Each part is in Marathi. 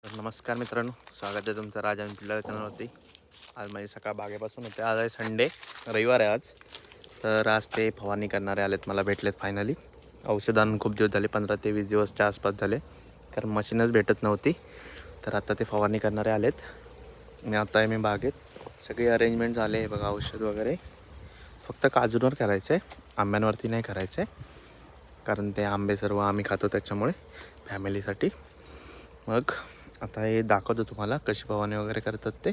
तर नमस्कार मित्रांनो, स्वागत आहे तुमचं राजा आणि पिल्ला चॅनलवरती. आज माझी सकाळ बागेपासून होते. आज आहे संडे, रविवार आहे आज. तर आज ते फवारणी करणारे आलेत, मला भेटलेत फायनली. औषधांना खूप दिवस झाले, 15 ते 20 दिवसच्या आसपास झाले, कारण मशीनच भेटत नव्हती. तर आता ते फवारणी करणारे आलेत आणि आता आहे मी बागेत. सगळी अरेंजमेंट झाले आहे बघा, औषध वगैरे. फक्त काजूंवर करायचं आहे, आंब्यांवरती नाही करायचं आहे, कारण ते आंबे सर्व आम्ही खातो त्याच्यामुळे फॅमिलीसाठी. मग आता हे दाखवतो तुम्हाला कशी फवारणी वगैरे करतात ते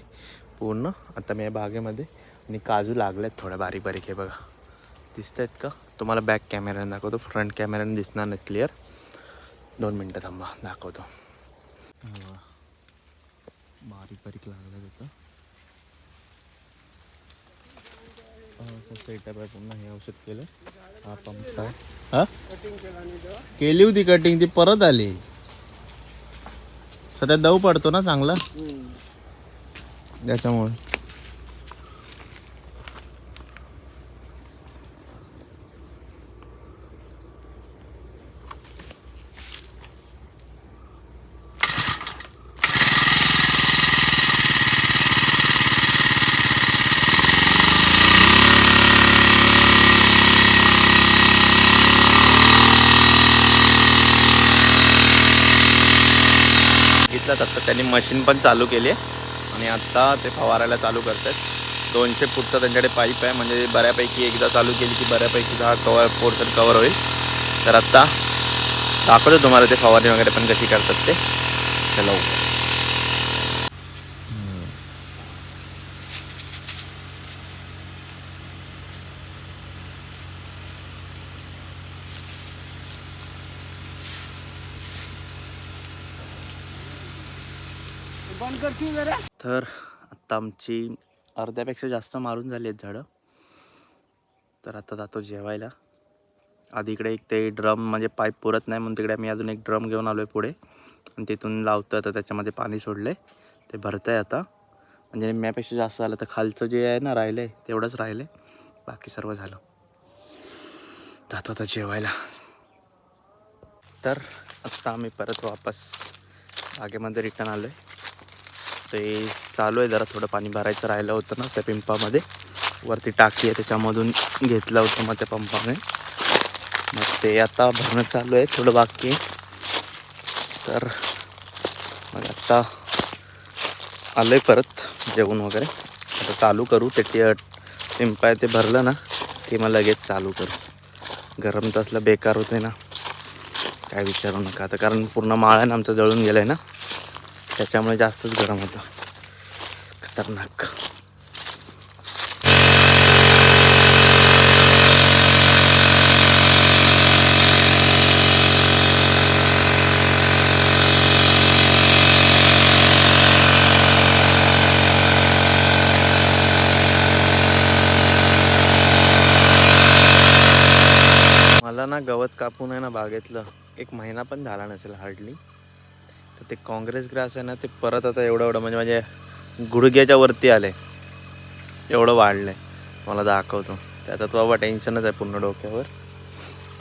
पूर्ण. आता मी बागेमध्ये आणि काजू लागलेत थोड्या बारीक बारीक, हे बघा दिसत आहेत का तुम्हाला? बॅक कॅमेऱ्याने दाखवतो, फ्रंट कॅमेऱ्याने दिसणार नाही क्लिअर. 2 मिनटं थांबा, दाखवतो. बारीक बारीक लागलं होतं. सेटअप आहे पुन्हा. हे औषध केलं, हा पंप आहे. हा केली होती कटिंग, ती परत आली. सध्या दव पडतो ना चांगला, त्याच्यामुळे. घेतलात आता त्यांनी मशीन पण चालू केली आहे आणि आत्ता ते फवारायला चालू करतात. 200 फूटचा त्यांच्याकडे पाईप आहे, म्हणजे बऱ्यापैकी एकदा चालू केली की बऱ्यापैकी हा पोर्शन कवर होईल. तर आत्ता दाखवतो तुम्हाला ते फवारणी वगैरे पण कशी करतात ते. चला तर आत्ता आमची अर्ध्यापेक्षा जास्त मारून झाली आहेत झाडं. तर आता जातो जेवायला. आधी इकडे एक ते ड्रम, म्हणजे पाईप पुरत नाही म्हणून तिकडे मी अजून एक ड्रम घेऊन आलो आहे पुढे, आणि तिथून लावतो. आता त्याच्यामध्ये पाणी सोडलं आहे, ते भरतं आहे आता. म्हणजे निम्म्यापेक्षा जास्त झालं. तर खालचं जे आहे ना राहिलं आहे तेवढंच राहिलं आहे, बाकी सर्व झालं. जातो आता जेवायला. तर आत्ता आम्ही परत वापस बागेमध्ये रिटर्न आलो आहे. ते चालू आहे, जरा थोडं पाणी भरायचं राहिलं होतं ना त्या पिंपामध्ये. वरती टाकी आहे त्याच्यामधून घेतलं होतं मग त्या पंपाने. मग ते आता भरणं चालू आहे, थोडं बाकी आहे. तर मग आत्ता आलो आहे परत जेवण वगैरे. आता चालू करू. ते पिंप आहे ते भरलं ना की मग लगेच चालू करू. गरम तर असलं बेकार होते ना, काय विचारू नका. आता कारण पूर्ण माळ्यानं आमचं जळून गेलं आहे ना, त्याच्यामुळे जास्तच गरम होतं, खतरनाक. मला ना गवत कापून आहे ना बागेतलं 1 महिना पण झाला नसेल हार्डली. तर ते काँग्रेस ग्रास आहे ना, ते परत आता एवढं म्हणजे माझ्या गुडघ्याच्या वरती आलं आहे, एवढं वाढलं आहे. मला दाखवतो. त्याचा तो बाबा टेन्शनच आहे पूर्ण डोक्यावर.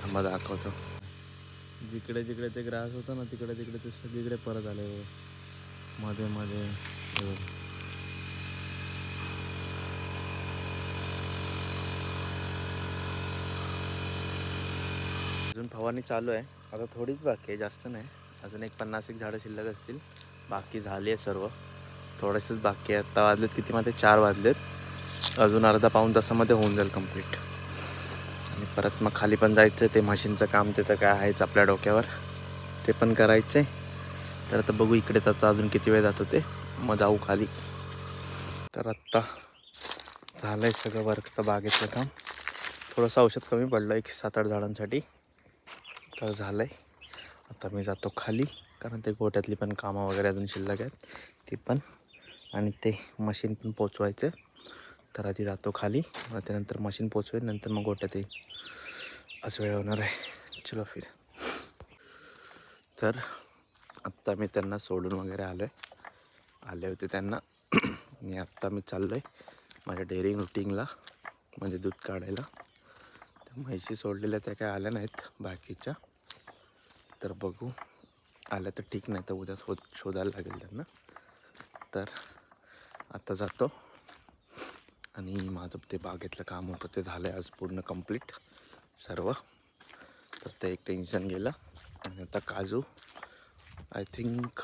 थांबा दाखवतो. जिकडे जिकडे ते ग्रास होतं ना, तिकडे तिकडे ते सगळीकडे परत आले मध्ये मध्ये. अजून फवारणी चालू आहे. आता थोडीच बाकी आहे, जास्त नाही. अजून एक 50 झाडं शिल्लक असतील, बाकी झाली आहे सर्व. थोडंसंच बाकी आहे. आत्ता वाजलेत किती? मध्ये 4 वाजलेत. अजून अर्धा पाऊण तासामध्ये होऊन जाईल कंप्लीट. आणि परत मग खाली पण जायचं आहे. ते मशीनचं काम ते तर काय आहेच आपल्या डोक्यावर, ते पण करायचं आहे. तर आता बघू इकडेच आता अजून किती वेळ जातो ते, मग जाऊ खाली. तर आत्ता झालं आहे सगळं वर्क, तर बागेतलं काम. थोडंसं औषध कमी पडलं एक 7-8 झाडांसाठी, तर झालं आहे. आता मी जातो खाली, कारण ते गोट्यातली पण कामं वगैरे अजून शिल्लक आहेत ती पण, आणि ते मशीन पण पोचवायचं. तर आधी जातो खाली, मग त्यानंतर मशीन पोचवेल, नंतर मग गोट्यात येईल. असं वेळ होणार आहे. चलो फिर. तर आत्ता मी त्यांना सोडून वगैरे आले होते त्यांना. आणि आत्ता मी चाललो आहे माझ्या डेअरी रुटीनला, म्हणजे दूध काढायला. त्या म्हैशी सोडलेल्या त्या काय आल्या नाहीत बाकीच्या, तर बघू आल्या तर ठीक, नाही तर उद्या शोधायला लागेल त्यांना. तर आता जातो आणि माझं ते बागेतलं काम होतं ते झालं आहे आज पूर्ण कंप्लीट सर्व. तर ते एक टेन्शन गेलं. आणि आता काजू आय थिंक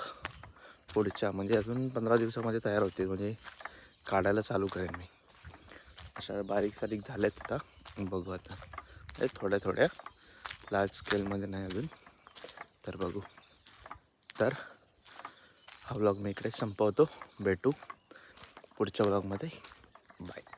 पुढच्या म्हणजे अजून 15 दिवसामध्ये तयार होते, म्हणजे काढायला चालू करेन मी. अशा बारीक सारीक झाल्यात आता, बघू आता. हे थोड्या थोड्या, लार्ज स्केलमध्ये नाही अजून. तर बघू. तर हा व्लॉग मी इकडे संपवतो. भेटू पुढच्या व्लॉगमध्ये. बाय.